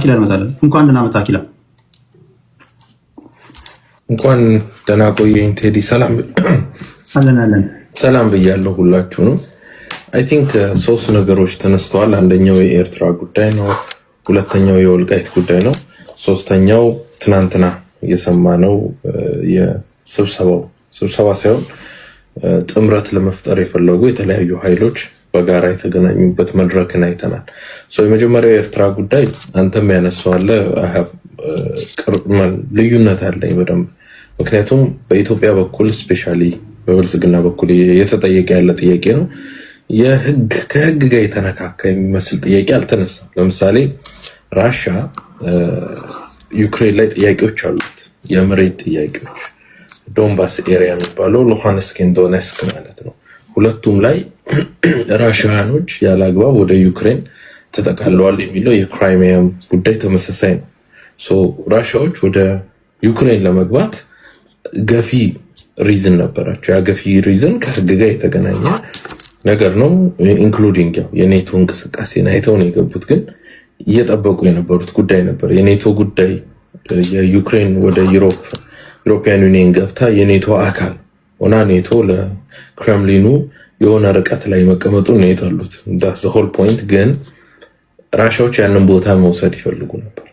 አኪላ እንመጣለን። እንኳን ደህና መጣ አኪላ። እንኳን ደህና ቆየኝ ቴዲ። ሰላም አለን። ሰላም ብያለሁ ሁላችሁንም። አይ ቲንክ ሶስት ነገሮች ተነስተዋል። አንደኛው የኤርትራ ጉዳይ ነው፣ ሁለተኛው የወልቃይት ጉዳይ ነው፣ ሶስተኛው ትናንትና የሰማነው ስብሰባ ሳይሆን ጥምረት ለመፍጠር የፈለጉ የተለያዩ ኃይሎች በጋራ የተገናኙበት መድረክን አይተናል። የመጀመሪያው የኤርትራ ጉዳይ አንተም ያነሳዋለ ልዩነት አለኝ በደንብ። ምክንያቱም በኢትዮጵያ በኩል ስፔሻሊ በብልጽግና በኩል የተጠየቀ ያለ ጥያቄ ነው። ከህግ ጋር የተነካካ የሚመስል ጥያቄ አልተነሳም። ለምሳሌ ራሻ ዩክሬን ላይ ጥያቄዎች አሉት፣ የመሬት ጥያቄዎች፣ ዶንባስ ኤሪያ የሚባለው ሉሃንስክን ዶኔስክ ማለት ነው። ሁለቱም ላይ ራሽያኖች ያለ አግባብ ወደ ዩክሬን ተጠቃለዋል የሚለው የክራይሚያም ጉዳይ ተመሳሳይ ነው። ራሽያዎች ወደ ዩክሬን ለመግባት ገፊ ሪዝን ነበራቸው። ያ ገፊ ሪዝን ከህግ ጋር የተገናኘ ነገር ነው። ኢንክሉዲንግ የኔቶ እንቅስቃሴን አይተው ነው የገቡት፣ ግን እየጠበቁ የነበሩት ጉዳይ ነበር። የኔቶ ጉዳይ የዩክሬን ወደ ዩሮፒያን ዩኒየን ገብታ የኔቶ አካል ሆና ኔቶ ለክሬምሊኑ የሆነ ርቀት ላይ መቀመጡን ነው የጠሉት። ዳስ ሆል ፖይንት። ግን ራሻዎች ያንን ቦታ መውሰድ ይፈልጉ ነበር።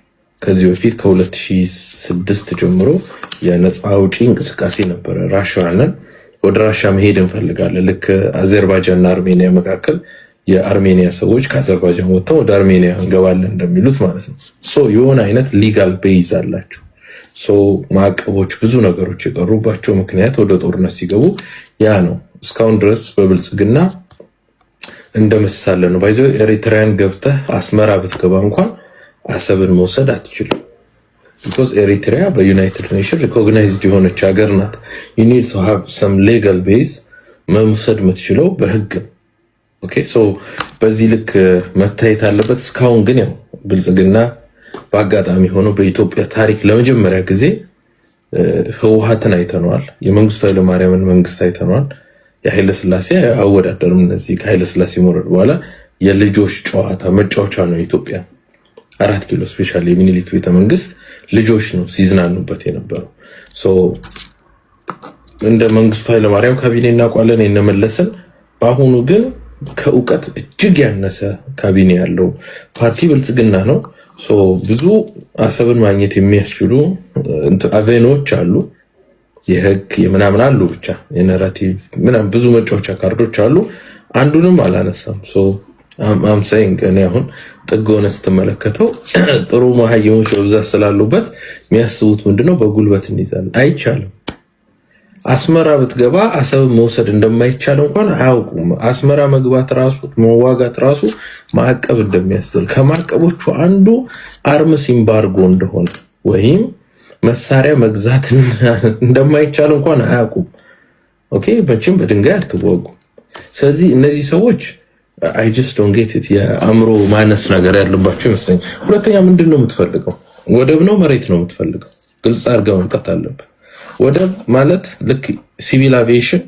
ከዚህ በፊት ከ2006 ጀምሮ የነፃ አውጪ እንቅስቃሴ ነበረ። ራሻዋንን ወደ ራሻ መሄድ እንፈልጋለን። ልክ አዘርባይጃን እና አርሜኒያ መካከል የአርሜኒያ ሰዎች ከአዘርባይጃን ወጥተው ወደ አርሜኒያ እንገባለን እንደሚሉት ማለት ነው። የሆነ አይነት ሊጋል ቤዝ አላቸው። ማዕቀቦች፣ ብዙ ነገሮች የቀሩባቸው ምክንያት ወደ ጦርነት ሲገቡ ያ ነው። እስካሁን ድረስ በብልጽግና እንደመሳለ ነው። ባይዘው ኤሪትሪያን ገብተህ አስመራ ብትገባ እንኳን አሰብን መውሰድ አትችልም። ቢኮዝ ኤሪትሪያ በዩናይትድ ኔሽን ሪኮግናይዝድ የሆነች ሀገር ናት። you need to have some legal base መውሰድ የምትችለው በህግ ነው። ኦኬ በዚህ ልክ መታየት አለበት። እስካሁን ግን ያው ብልጽግና በአጋጣሚ ሆኖ በኢትዮጵያ ታሪክ ለመጀመሪያ ጊዜ ህወሓትን አይተነዋል። የመንግስቱ ኃይለማርያምን መንግስት አይተነዋል። የኃይለ ሥላሴ አወዳደርም። እነዚህ ከኃይለ ሥላሴ መውረድ በኋላ የልጆች ጨዋታ መጫወቻ ነው ኢትዮጵያ። 4 ኪሎ ስፔሻሊ የሚኒሊክ ቤተመንግስት ልጆች ነው ሲዝናኑበት የነበረው። እንደ መንግስቱ ኃይለማርያም ካቢኔ እናውቃለን የነመለስን። በአሁኑ ግን ከእውቀት እጅግ ያነሰ ካቢኔ ያለው ፓርቲ ብልጽግና ነው። ብዙ አሰብን ማግኘት የሚያስችሉ አቬኖች አሉ፣ የህግ የምናምን አሉ፣ ብቻ የናራቲቭ ምናምን ብዙ መጫወቻ ካርዶች አሉ። አንዱንም አላነሳም። አም ሳይንግ እኔ አሁን ጥጎነ ስትመለከተው ጥሩ መሀይሞች በብዛት ስላሉበት የሚያስቡት ምንድነው በጉልበት እንይዛለን። አይቻልም። አስመራ ብትገባ አሰብ መውሰድ እንደማይቻል እንኳን አያውቁም። አስመራ መግባት ራሱ መዋጋት ራሱ ማዕቀብ እንደሚያስጥል፣ ከማዕቀቦቹ አንዱ አርምስ ኢምባርጎ እንደሆነ ወይም መሳሪያ መግዛት እንደማይቻል እንኳን አያውቁም። ኦኬ መቼም በድንጋይ አትወጉ። ስለዚህ እነዚህ ሰዎች I just don't get it። የአእምሮ ማነስ ነገር ያለባቸው ይመስለኛል። ሁለተኛ ምንድነው የምትፈልገው? ወደብ ነው መሬት ነው የምትፈልገው? ግልጽ አድርገው መምጣት አለበት። ወደብ ማለት ልክ ሲቪል አቪዬሽን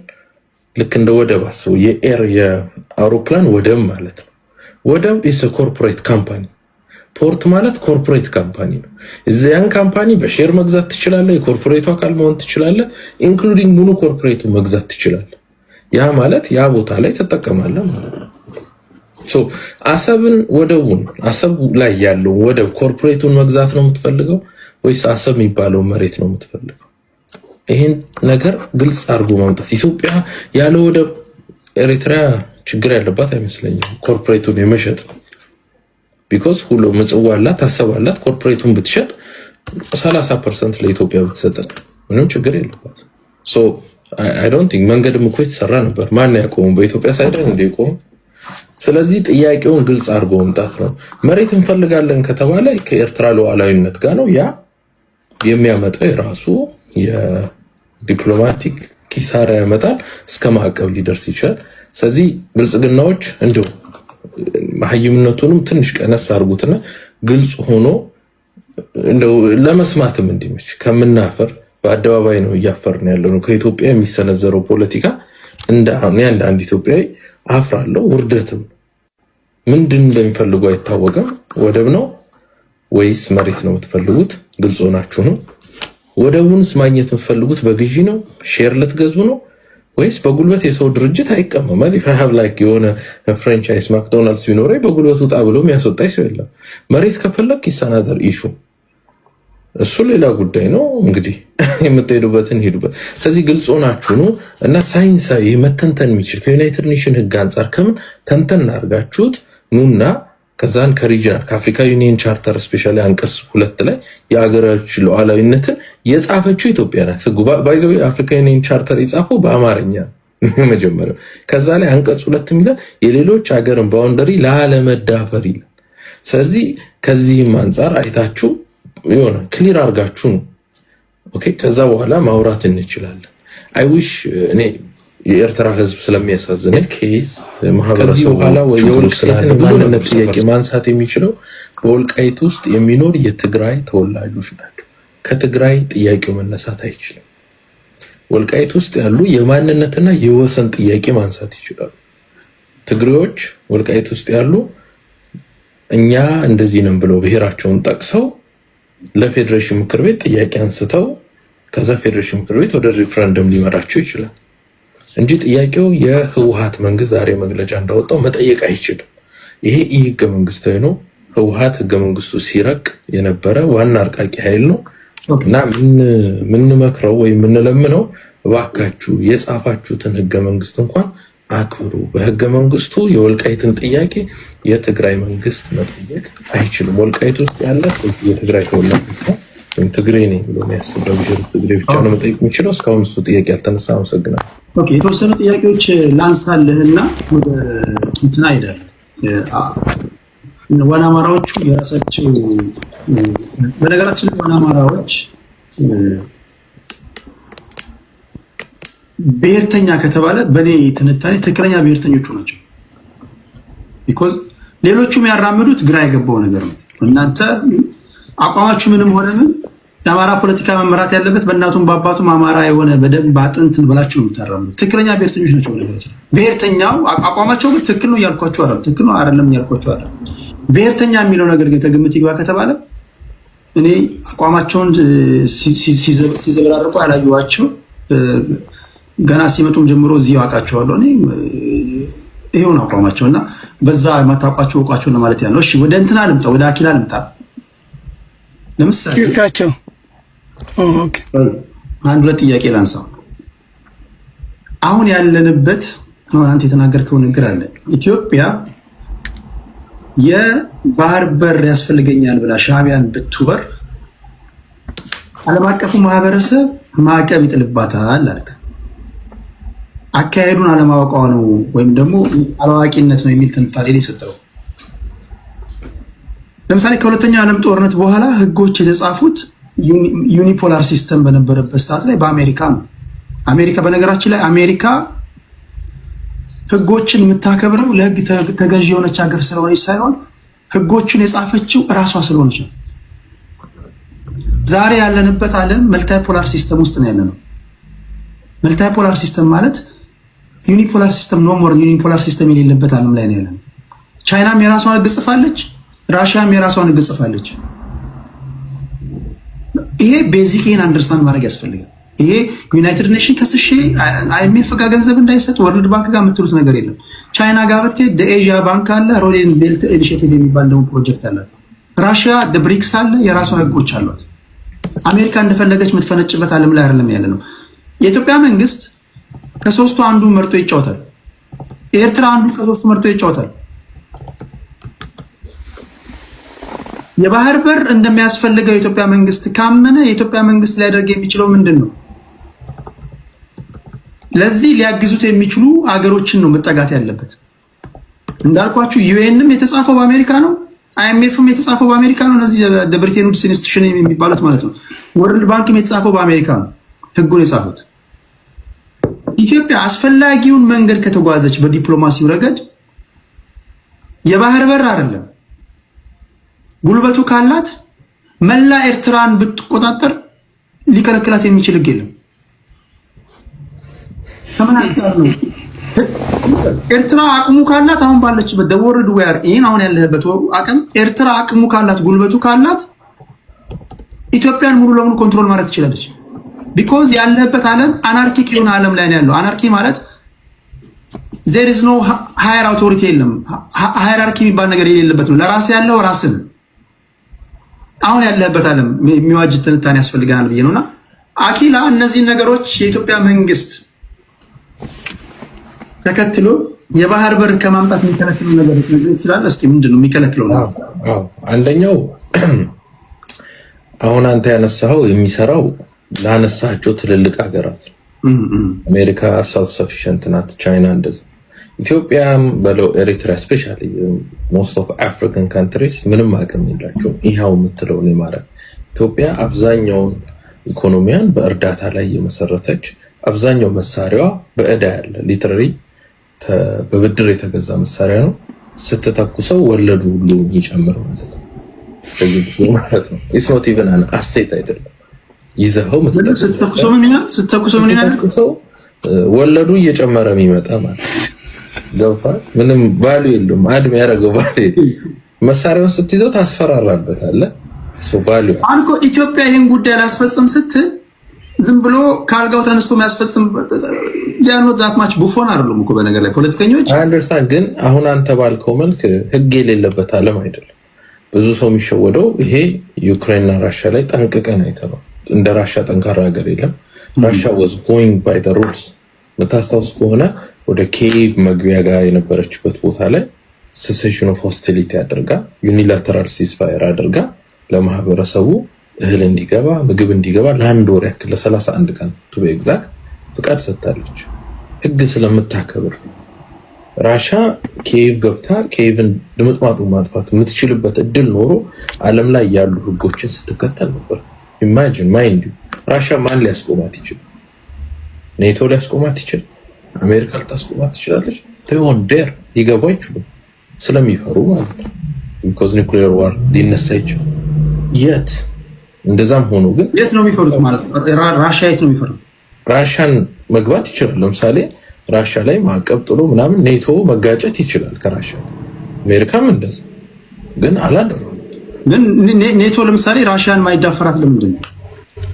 ልክ እንደ ወደብ አስቡ። የአውሮፕላን ወደብ ማለት ነው። ወደብ is a corporate company። ፖርት ማለት ኮርፖሬት ካምፓኒ ነው። እዚያን ካምፓኒ በሼር መግዛት ትችላለህ፣ የኮርፖሬቱ አካል መሆን ትችላለህ፣ ኢንክሉዲንግ ሙሉ ኮርፖሬቱን መግዛት ትችላለህ። ያ ማለት ያ ቦታ ላይ ተጠቀማለህ ማለት ነው። አሰብን ወደቡን አሰብ ላይ ያለው ወደብ ኮርፖሬቱን መግዛት ነው የምትፈልገው ወይስ አሰብ የሚባለው መሬት ነው የምትፈልገው? ይሄን ነገር ግልጽ አድርጎ ማምጣት። ኢትዮጵያ ያለ ወደብ ኤሪትሪያ ችግር ያለባት አይመስለኝም ኮርፖሬቱን የመሸጥ። ቢኮዝ ሁሉ ምጽዋ አላት፣ አሰብ አላት። ኮርፖሬቱን ብትሸጥ 30% ለኢትዮጵያ ብትሰጥ ምንም ችግር የለባት። I don't think መንገድም እኮ የተሰራ ነበር። ማን ያቆመው? በኢትዮጵያ ሳይደን እንደ ቆም። ስለዚህ ጥያቄውን ግልጽ አድርጎ መምጣት ነው። መሬት እንፈልጋለን ከተባለ ከኤርትራ ሉዓላዊነት ጋር ነው። ያ የሚያመጣው የራሱ የዲፕሎማቲክ ኪሳራ ያመጣል፣ እስከ ማዕቀብ ሊደርስ ይችላል። ስለዚህ ብልጽግናዎች እንዲሁ መሀይምነቱንም ትንሽ ቀነስ አድርጉትና ግልጽ ሆኖ እንደው ለመስማትም እንዲመች ከምናፈር በአደባባይ ነው እያፈርን ያለው ነው። ከኢትዮጵያ የሚሰነዘረው ፖለቲካ እንደ አንድ ኢትዮጵያዊ አፍራለሁ። ውርደትም ምንድን እንደሚፈልጉ አይታወቅም። ወደብ ነው ወይስ መሬት ነው የምትፈልጉት? ግልጽ ሆናችሁ ነው። ወደቡንስ ማግኘት የምትፈልጉት በግዢ ነው? ሼር ልትገዙ ነው? ወይስ በጉልበት? የሰው ድርጅት አይቀመም ማለት ሀብ ላይክ የሆነ ፍራንቻይዝ ማክዶናልድስ ቢኖረኝ በጉልበት ውጣ ብሎ የሚያስወጣኝ ሰው የለም። መሬት ከፈለክ ይሳናዘር ኢሹ እሱ ሌላ ጉዳይ ነው። እንግዲህ የምትሄዱበትን ሄዱበት። ስለዚህ ግልጽ ሆናችሁ ነው እና ሳይንሳዊ መተንተን የሚችል ከዩናይትድ ኔሽን ህግ አንጻር ከምን ተንተን አድርጋችሁት ኑና ከዛን ከሪጅናል ከአፍሪካ ዩኒየን ቻርተር ስፔሻሊ አንቀጽ 2 ላይ የአገሮች ሉዓላዊነትን የጻፈችው ኢትዮጵያ ናት። ህጉ ባይዘው የአፍሪካ ዩኒየን ቻርተር የጻፈው በአማርኛ መጀመሪያው። ከዛ ላይ አንቀጽ 2 የሚለው የሌሎች ሀገርን ባውንደሪ ላለመዳፈር ይላል። ስለዚህ ከዚህም አንጻር አይታችሁ የሆነ ክሊር አድርጋችሁ ነው ኦኬ። ከዛ በኋላ ማውራት እንችላለን። አይ ዊሽ እኔ የኤርትራ ህዝብ ስለሚያሳዝነኝ ኬስ ማህበረሰቡ በኋላ የወልቃይትን ማንነት ጥያቄ ማንሳት የሚችለው በወልቃይት ውስጥ የሚኖር የትግራይ ተወላጆች ናቸው። ከትግራይ ጥያቄው መነሳት አይችልም። ወልቃይት ውስጥ ያሉ የማንነትና የወሰን ጥያቄ ማንሳት ይችላሉ። ትግሬዎች ወልቃይት ውስጥ ያሉ እኛ እንደዚህ ነን ብለው ብሔራቸውን ጠቅሰው ለፌዴሬሽን ምክር ቤት ጥያቄ አንስተው ከዛ ፌዴሬሽን ምክር ቤት ወደ ሪፍረንደም ሊመራቸው ይችላል እንጂ ጥያቄው የህወሓት መንግስት ዛሬ መግለጫ እንዳወጣው መጠየቅ አይችልም። ይሄ ህገ መንግስታዊ ነው። ህወሓት ህገ መንግስቱ ሲረቅ የነበረ ዋና አርቃቂ ኃይል ነው እና ምን መክረው ወይ ምን ለምነው እባካችሁ የጻፋችሁትን ህገ መንግስት እንኳን አክብሩ። በህገ መንግስቱ የወልቃይትን ጥያቄ የትግራይ መንግስት መጠየቅ አይችልም። ወልቃይት ውስጥ ያለ የትግራይ ተወላጅ ነው ትግሬ ነኝ ብሎ የሚያስበው ብሔር ትግሬ ብቻ ነው መጠየቅ የሚችለው። እስካሁን እሱ ጥያቄ ያልተነሳ። አመሰግናለሁ። ኦኬ፣ የተወሰኑ ጥያቄዎች ላንሳልህና ወደ እንትና ሄዳለሁ። ዋና አማራዎቹ የራሳቸው በነገራችን ላይ ዋና አማራዎች ብሔርተኛ ከተባለ በኔ ትንታኔ ትክክለኛ ብሔርተኞቹ ናቸው። ቢኮዝ ሌሎቹም ያራምዱት ግራ የገባው ነገር ነው። እናንተ አቋማችሁ ምንም ሆነ ምን የአማራ ፖለቲካ መመራት ያለበት በእናቱም በአባቱም አማራ የሆነ በደንብ በአጥንት በላችሁ ነው የምታራምዱት። ትክክለኛ ብሔርተኞች ናቸው። ነገራችን ብሔርተኛው አቋማቸው ግን ትክክል ነው እያልኳቸው አይደለም፣ ትክክል ነው አይደለም እያልኳቸው አይደለም። ብሔርተኛ የሚለው ነገር ግን ከግምት ይግባ ከተባለ እኔ አቋማቸውን ሲዘበራርቁ ያላየኋቸው ገና ሲመጡም ጀምሮ እዚህ ያውቃቸዋለሁ። እኔ ይሄው ነው አቋማቸው እና በዛ የማታውቋቸው እውቋቸው ለማለት ያለው። እሺ ወደ እንትና ልምጣ፣ ወደ አኪላ ልምጣ። ለምሳሌ ይርካቸው ኦኬ፣ አንድ ሁለት ጥያቄ ላንሳው። አሁን ያለንበት አንተ የተናገርከው ነገር አለ። ኢትዮጵያ የባህር በር ያስፈልገኛል ብላ ሻዕቢያን ብትወር ዓለም አቀፉ ማህበረሰብ ማዕቀብ ይጥልባታል አልክ። አካሄዱን አለማወቋ ነው ወይም ደግሞ አላዋቂነት ነው የሚል ትንታኔ የሰጠው። ለምሳሌ ከሁለተኛው ዓለም ጦርነት በኋላ ህጎች የተጻፉት ዩኒፖላር ሲስተም በነበረበት ሰዓት ላይ በአሜሪካ ነው። አሜሪካ በነገራችን ላይ አሜሪካ ህጎችን የምታከብረው ለህግ ተገዥ የሆነች ሀገር ስለሆነች ሳይሆን ህጎችን የጻፈችው እራሷ ስለሆነች ነው። ዛሬ ያለንበት ዓለም መልታይፖላር ሲስተም ውስጥ ነው ያለነው። መልታይፖላር ሲስተም ማለት ዩኒፖላር ሲስተም ኖ ሞር ዩኒፖላር ሲስተም የሌለበት ዓለም ላይ ነው ያለነው። ቻይናም የራሷን ህግ ጽፋለች፣ ራሽያም የራሷን ህግ ጽፋለች። ይሄ ቤዚክን አንደርስታንድ ማድረግ ያስፈልጋል። ይሄ ዩናይትድ ኔሽን ከስሼ አይኤምኤፍ ጋር ገንዘብ እንዳይሰጥ ወርልድ ባንክ ጋር የምትሉት ነገር የለም። ቻይና ጋር ብትሄድ ኤዥያ ባንክ አለ፣ ሮዴን ቤልት ኢኒሺየቲቭ የሚባል ደግሞ ፕሮጀክት አለ። ራሽያ ብሪክስ አለ፣ የራሷ ህጎች አሏት። አሜሪካ እንደፈለገች የምትፈነጭበት ዓለም ላይ አይደለም ያለ ነው። የኢትዮጵያ መንግስት ከሶስቱ አንዱ መርጦ ይጫወታል። ኤርትራ አንዱ ከሶስቱ መርጦ ይጫወታል። የባህር በር እንደሚያስፈልገው የኢትዮጵያ መንግስት ካመነ የኢትዮጵያ መንግስት ሊያደርግ የሚችለው ምንድን ነው? ለዚህ ሊያግዙት የሚችሉ አገሮችን ነው መጠጋት ያለበት። እንዳልኳችሁ ዩኤንም የተጻፈው በአሜሪካ ነው፣ አይኤምኤፍም የተጻፈው በአሜሪካ ነው። እነዚህ ብሪቴን ውድስ ኢንስቲትዩሽን የሚባሉት ማለት ነው። ወርልድ ባንክም የተጻፈው በአሜሪካ ነው፣ ህጉን የጻፉት። ኢትዮጵያ አስፈላጊውን መንገድ ከተጓዘች በዲፕሎማሲው ረገድ የባህር በር አይደለም ጉልበቱ ካላት መላ ኤርትራን ብትቆጣጠር ሊከለክላት የሚችል ህግ የለም። ከምን አንፃር ነው ኤርትራ አቅሙ ካላት አሁን ባለችበት ደወርድ ወያር ይሄን አሁን ያለህበት አቅም ኤርትራ አቅሙ ካላት ጉልበቱ ካላት ኢትዮጵያን ሙሉ ለሙሉ ኮንትሮል ማድረግ ትችላለች። ቢኮዝ ያለህበት ዓለም አናርኪክ የሆነ ዓለም ላይ ነው ያለው። አናርኪ ማለት there is no higher authority የለም። ሃይራርኪ የሚባል ነገር የሌለበት ነው። ለራስ ያለው ራስን አሁን ያለህበት ዓለም የሚዋጅ ትንታኔ ያስፈልገናል ብዬ ነውና አኪላ እነዚህ ነገሮች የኢትዮጵያ መንግስት ተከትሎ የባህር በር ከማምጣት የሚከለክሉ ነገሮች ሊሆን ይችላል። እስኪ ምንድነው የሚከለክለው ነው? አዎ አንደኛው አሁን አንተ ያነሳው የሚሰራው ላነሳቸው ትልልቅ ሀገራት አሜሪካ ሰልፍ ሰፊሽንት ናት፣ ቻይና እንደዛ። ኢትዮጵያም በለው ኤሪትሪያ ስፔሻሊ ሞስት ኦፍ አፍሪካን ካንትሪስ ምንም አቅም የላቸውም ይሄው የምትለው ነው ማለት። ኢትዮጵያ አብዛኛውን ኢኮኖሚያን በእርዳታ ላይ የመሰረተች አብዛኛው መሳሪያዋ በእዳ ያለ ሊትራሊ በብድር የተገዛ መሳሪያ ነው። ስትተኩሰው ወለዱ ሁሉ ይጨምር ማለት ነው። ስለዚህ ማለት ነው ኢትስ ኖት ኢቨን አን አሴት አይደለም። ይዘኸው ስትተኩሰው ምን ይላል? ወለዱ እየጨመረ የሚመጣ ማለት ገብቷል። ምንም ቫልዩ የለውም። አድም ያደረገው ቫልዩ መሳሪያውን ስትይዘው ታስፈራራበታለህ። ሶ ቫልዩ አንኮ ኢትዮጵያ ይሄን ጉዳይ ላስፈጽም ስትል ዝም ብሎ ካልጋው ተነስቶ የሚያስፈጽም ጃኖ ዛትማች ቡፎን አይደለም እኮ በነገር ላይ ፖለቲከኞች አንደርስታንድ። ግን አሁን አንተ ባልከው መልክ ህግ የሌለበት ዓለም አይደለም። ብዙ ሰው የሚሸወደው ይሄ ዩክሬንና ራሽያ ላይ ጠንቅቀን አይተነው እንደ ራሽያ ጠንካራ ሀገር የለም። ራሽያ was going by the rules። መታስታውስ ከሆነ ወደ ኬቭ መግቢያ ጋር የነበረችበት ቦታ ላይ cessation of hostility አድርጋ ዩኒላተራል ሲስፋየር አድርጋ ለማህበረሰቡ እህል እንዲገባ ምግብ እንዲገባ ለአንድ ወር ያክል ለ31 ቀን to be exact ፍቃድ ሰጥታለች። ህግ ስለምታከብር ራሽያ ኬቭ ገብታ ኬቭን ድምጥማጡ ማጥፋት የምትችልበት እድል ኖሮ ዓለም ላይ ያሉ ህጎችን ስትከተል ነበር። ኢማጂን ማይንድ ራሽያ ማን ሊያስቆማት ይችላል? ኔቶ ሊያስቆማት ይችላል? አሜሪካ ልታስቆማት ትችላለች? ተይሆን ዴር ይገባ ይችላል ስለሚፈሩ ማለት ነው። because nuclear war ሊነሳ ይችላል። የት እንደዛም ሆኖ ግን የት ነው የሚፈሩት ማለት ነው? ራሽያ የት ነው የሚፈሩት? ራሽያን መግባት ይችላል። ለምሳሌ ራሽያ ላይ ማዕቀብ ጥሎ ምናምን ኔቶ መጋጨት ይችላል ከራሽያ። አሜሪካም እንደዛ ግን አላደረጉም። ግን ኔቶ ለምሳሌ ራሽያን ማይዳፈራት ለምንድን ነው?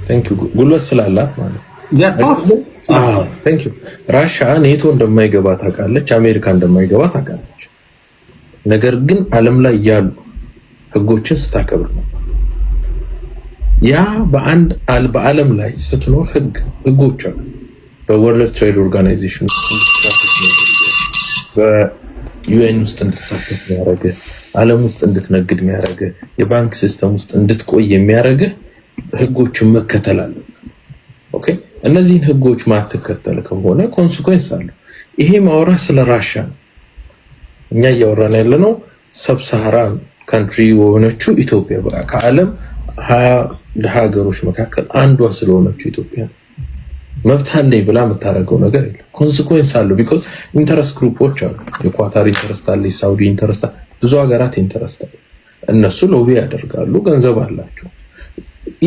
ታንክ ዩ ጉልበት ስላላት ማለት ነው። ታንክ ዩ ራሽያ ኔቶ እንደማይገባ ታውቃለች፣ አሜሪካ እንደማይገባ ታውቃለች። ነገር ግን ዓለም ላይ ያሉ ህጎችን ስታከብር ነው። ያ በዓለም ላይ ስትኖር ህጎች አሉ። በወርልድ ትሬድ ኦርጋናይዜሽን በዩኤን ውስጥ እንድትሳተፍ የሚያደርግ ዓለም ውስጥ እንድትነግድ የሚያደርግ የባንክ ሲስተም ውስጥ እንድትቆይ የሚያደርግ ህጎችን መከተል አለ። ኦኬ እነዚህን ህጎች ማትከተል ከሆነ ኮንሲኩዌንስ አለ። ይሄ ማውራ ስለ ራሽያ ነው። እኛ እያወራን ያለነው ሰብሳሃራን ካንትሪ የሆነችው ኢትዮጵያ ከዓለም 20 ሀገሮች መካከል አንዷ ስለሆነችው ኢትዮጵያ መብት አለኝ ብላ የምታደርገው ነገር የለም። ኮንሲኩዌንስ አለው። ቢኮዝ ኢንተረስት ግሩፖች አሉ። የኳታር ኢንተረስት አለ፣ የሳውዲ ኢንተረስት አለ፣ ብዙ ሀገራት ኢንተረስት አለ። እነሱ ሎቢ ያደርጋሉ፣ ገንዘብ አላቸው።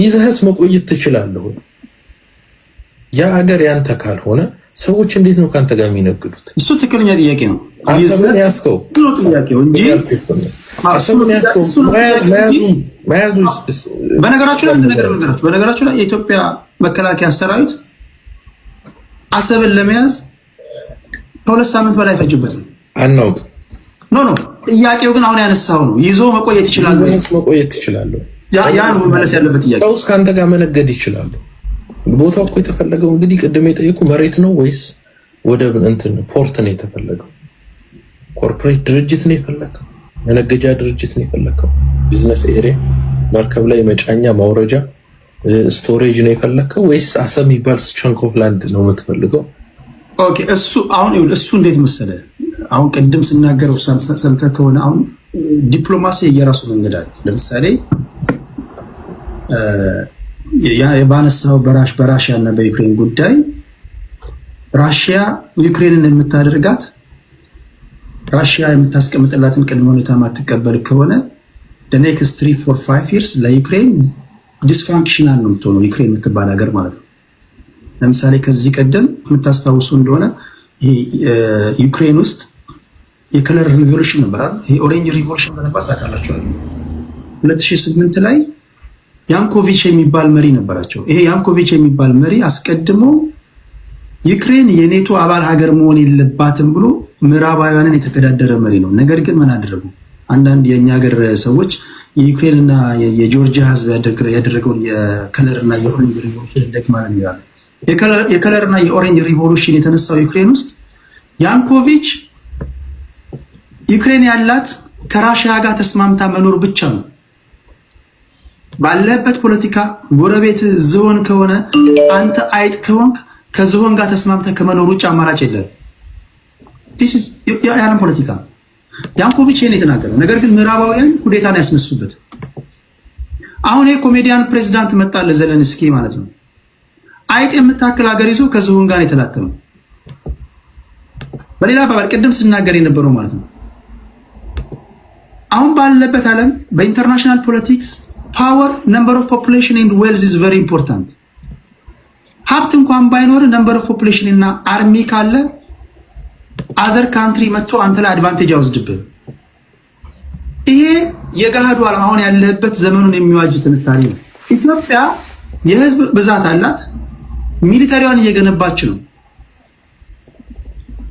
ይዘህስ መቆየት ትችላለህ። ያ ሀገር ያንተ ካልሆነ ሰዎች እንዴት ነው ካንተ ጋር የሚነግዱት? እሱ ትክክለኛ ጥያቄ ነው። አሰብን ያስከው ነው ጥያቄው እንጂ አሰብን ያስከው መያዙ በነገራችሁ ላይ የኢትዮጵያ መከላከያ ሰራዊት አሰብን ለመያዝ ከ2 ሳምንት በላይ ፈጅበታል። አናውቅ ኖ ጥያቄው ግን አሁን ያነሳው ነው። ይዞ መቆየት ይችላል ወይስ መቆየት ይችላል? ያ ነው መመለስ ያለበት ጥያቄ። ሰውስ ካንተ ጋር መነገድ ይችላል? ቦታው እኮ የተፈለገው እንግዲህ ቅድም የጠየቁ መሬት ነው ወይስ ወደብ እንትን ፖርት ነው የተፈለገው? ኮርፖሬት ድርጅት ነው የፈለከው? መነገጃ ድርጅት ነው የፈለከው? ቢዝነስ ኤሪያ መርከብ ላይ መጫኛ ማውረጃ ስቶሬጅ ነው የፈለከው ወይስ አሰብ የሚባል ቻንክ ኦፍ ላንድ ነው የምትፈልገው? ኦኬ እሱ እንዴት መሰለ አሁን ቅድም ስናገረው ሰምተህ ከሆነ አሁን ዲፕሎማሲ የራሱ መንገድ አለ። ለምሳሌ የባነሳው በራሽያ እና በዩክሬን ጉዳይ ራሽያ ዩክሬንን የምታደርጋት ራሽያ የምታስቀምጥላትን ቅድመ ሁኔታ ማትቀበል ከሆነ the next 3-4-5 years ለዩክሬን ዲስፋንክሽናል ነው የምትሆነው ዩክሬን የምትባል ሀገር ማለት ነው። ለምሳሌ ከዚህ ቀደም የምታስታውሱ እንደሆነ ዩክሬን ውስጥ የከለር ሪቮሉሽን ነበር አይደል? ይሄ ኦሬንጅ ሪቮሉሽን ነበር ታውቃላችሁ። 2008 ላይ ያንኮቪች የሚባል መሪ ነበራቸው። ይሄ ያንኮቪች የሚባል መሪ አስቀድሞ ዩክሬን የኔቶ አባል ሀገር መሆን የለባትም ብሎ ምዕራባውያንን የተገዳደረ መሪ ነው። ነገር ግን ምን አደረጉ? አንዳንድ የኛ ሀገር ሰዎች የዩክሬን እና የጆርጂያ ህዝብ ያደረገውን የከለር እና የኦሬንጅ ሪቮሉሽን እንደግማለን ይላሉ። የከለር እና የኦሬንጅ ሪቮሉሽን የተነሳው ዩክሬን ውስጥ ያንኮቪች ዩክሬን ያላት ከራሽያ ጋር ተስማምታ መኖር ብቻ ነው። ባለበት ፖለቲካ ጎረቤት ዝሆን ከሆነ አንተ አይጥ ከሆንክ ከዝሆን ጋር ተስማምተ ከመኖር ውጭ አማራጭ የለም። ዲስ ኢዝ የዓለም ፖለቲካ። ያንኮቪች ይሄን የተናገረ ነገር ግን ምዕራባውያን ኩዴታን ያስነሱበት። አሁን የኮሜዲያን ፕሬዝዳንት መጣለ ዘለንስኪ ማለት ነው። አይጥ የምታክል ሀገር ይዞ ከዝሆን ጋር የተላተመው በሌላ አባባል ቅድም ስናገር የነበረው ማለት ነው። አሁን ባለበት ዓለም በኢንተርናሽናል ፖለቲክስ ፓወር ነምበር ኦፍ ፖፑሌሽን ኤንድ ዌልዝ ኢዝ ቬሪ ኢምፖርታንት። ሀብት እንኳን ባይኖር ነምበር ኦፍ ፖፑሌሽን እና አርሚ ካለ አዘር ካንትሪ መጥቶ አንተ ላይ አድቫንቴጅ ያወስድብህ። ይሄ የገሃዱ ዓለም አሁን ያለበት ዘመኑን የሚዋጅ ትንታኔ ነው። ኢትዮጵያ የህዝብ ብዛት አላት፣ ሚሊታሪዋን እየገነባች ነው።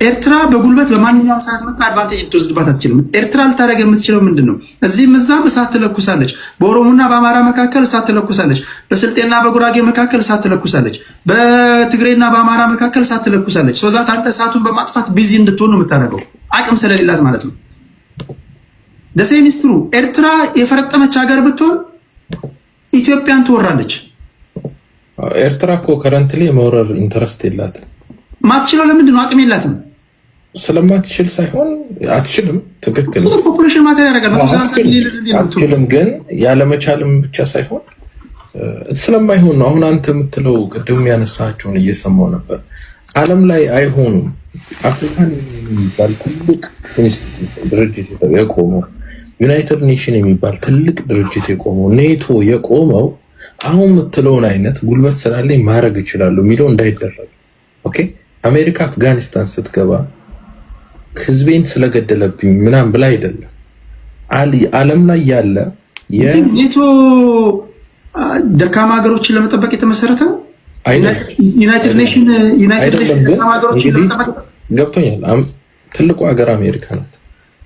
ኤርትራ በጉልበት በማንኛውም ሰዓት መጣ አድቫንቴጅ ልትወስድባት አትችልም። ኤርትራ ልታደርግ የምትችለው ምንድን ነው? እዚህም እዛም እሳት ትለኩሳለች። በኦሮሞና በአማራ መካከል እሳት ትለኩሳለች። በስልጤና በጉራጌ መካከል እሳት ትለኩሳለች። በትግሬና በአማራ መካከል እሳት ትለኩሳለች። ሶዛት አንተ እሳቱን በማጥፋት ቢዚ እንድትሆን ነው የምታደርገው፣ አቅም ስለሌላት ማለት ነው። ደሴሚስትሩ ኤርትራ የፈረጠመች ሀገር ብትሆን ኢትዮጵያን ትወራለች። ኤርትራ እኮ ከረንትሊ የመውረር ኢንተረስት የላትም። ማትችለው ለምንድን ነው? አቅም የላትም። ስለማትችል ሳይሆን አትችልም። ትክክል ፖፑሌሽን ማተር ያደርጋል። አትችልም ግን ያለመቻልም ብቻ ሳይሆን ስለማይሆን ነው። አሁን አንተ የምትለው ቅድም ያነሳቸውን እየሰማው ነበር። ዓለም ላይ አይሆኑም። አፍሪካን የሚባል ትልቅ ድርጅት የቆመው ዩናይትድ ኔሽን የሚባል ትልቅ ድርጅት የቆመው ኔቶ የቆመው አሁን የምትለውን አይነት ጉልበት ስላለኝ ማድረግ ይችላሉ የሚለው እንዳይደረግ። ኦኬ አሜሪካ አፍጋኒስታን ስትገባ ህዝቤን ስለገደለብኝ ምናምን ብላ አይደለም። ዓለም ላይ ያለ ኔቶ ደካማ ሀገሮችን ለመጠበቅ የተመሰረተ ነው። ዩናይትድ ኔሽን ደካማ ሀገሮችን ለመጠበቅ ገብቶኛል። ትልቁ ሀገር አሜሪካ ናት።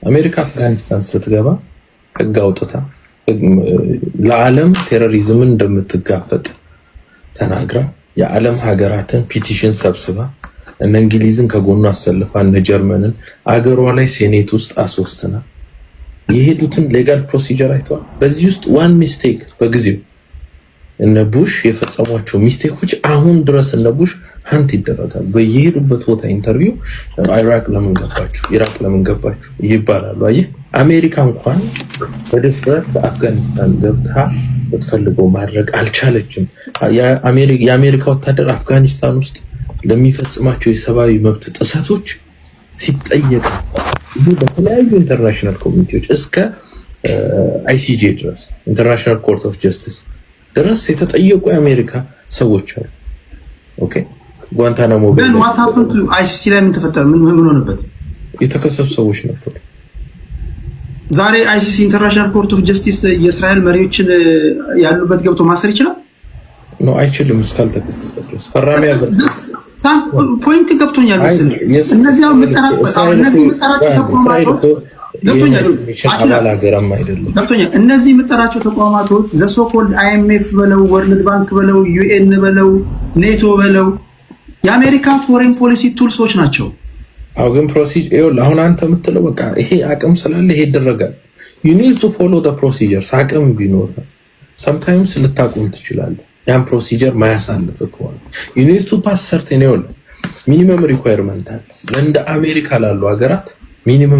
አሜሪካ አፍጋኒስታን ስትገባ ህግ አውጥታ ለዓለም ቴሮሪዝምን እንደምትጋፈጥ ተናግራ የዓለም ሀገራትን ፒቲሽን ሰብስባ እነ እንግሊዝን ከጎኑ አሰልፋ እነ ጀርመንን አገሯ ላይ ሴኔት ውስጥ አስወስና የሄዱትን ሌጋል ፕሮሲጀር አይተዋል። በዚህ ውስጥ ዋን ሚስቴክ በጊዜው እነ ቡሽ የፈጸሟቸው ሚስቴኮች አሁን ድረስ እነ ቡሽ ሀንት ይደረጋል። በየሄዱበት ቦታ ኢንተርቪው ኢራቅ ለምን ገባችሁ፣ ኢራቅ ለምን ገባችሁ ይባላሉ። አየህ አሜሪካ እንኳን በድፍረት በአፍጋኒስታን ገብታ ብትፈልገው ማድረግ አልቻለችም። የአሜሪካ ወታደር አፍጋኒስታን ውስጥ ለሚፈጽማቸው የሰብአዊ መብት ጥሰቶች ሲጠየቅ በተለያዩ ኢንተርናሽናል ኮሚኒቲዎች እስከ አይሲጄ ድረስ ኢንተርናሽናል ኮርት ኦፍ ጀስቲስ ድረስ የተጠየቁ የአሜሪካ ሰዎች አሉ። ኦኬ ጓንታናሞ ግን what happened to ICC ላይ ምን ተፈጠረ? ምን ሆነበት? የተከሰሱ ሰዎች ነበሩ። ዛሬ አይሲሲ ኢንተርናሽናል ኮርት ኦፍ ጀስቲስ የእስራኤል መሪዎችን ያሉበት ገብቶ ማሰር ይችላል? ነው አይችልም። እስካልተከሰሰ ድረስ ፈራሚ ያገር ፖይንት ገብቶኛል። እነዚህ እነዚህ የምጠራቸው ተቋማቶች ዘሶኮልድ አይኤምኤፍ በለው ወርልድ ባንክ በለው ዩኤን በለው ኔቶ በለው የአሜሪካ ፎሬን ፖሊሲ ቱልሶች ናቸው። አው ግን ፕሮሲጀር አሁን አንተ የምትለው በቃ ይሄ አቅም ስላለ ይሄ ይደረጋል። you need to follow the procedures። አቅም ቢኖር sometimes ልታቆም ትችላለህ። ያን ፕሮሲጀር ማያሳልፍ ከሆነ you need to pass certain ሚኒመም ሪኳየርመንት አለ። እንደ አሜሪካ ላሉ ሀገራት ሚኒመም